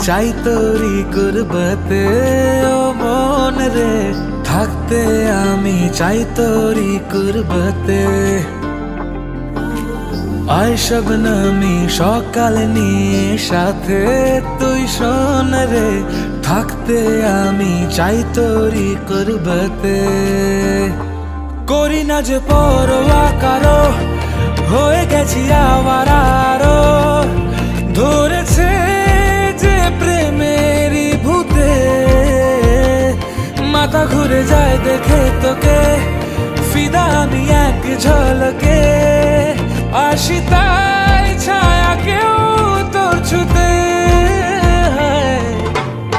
চাই তোরি কুরবতে ও মন রে, থাকতে আমি চাই তোরি কুরবতে। আয় শবনমি সকাল নিয়ে সাথে তুই শোন রে, থাকতে আমি চাই তোরি কুরবতে। করি না যে পরোয়া কারো, হয়ে গেছি আওয়ারারো, ধরেছে যে প্রেমেরই ভূতে। মাথা ঘুরে যায় দেখে তোকে, ফিদা আমি এক ঝলকে। আশিতা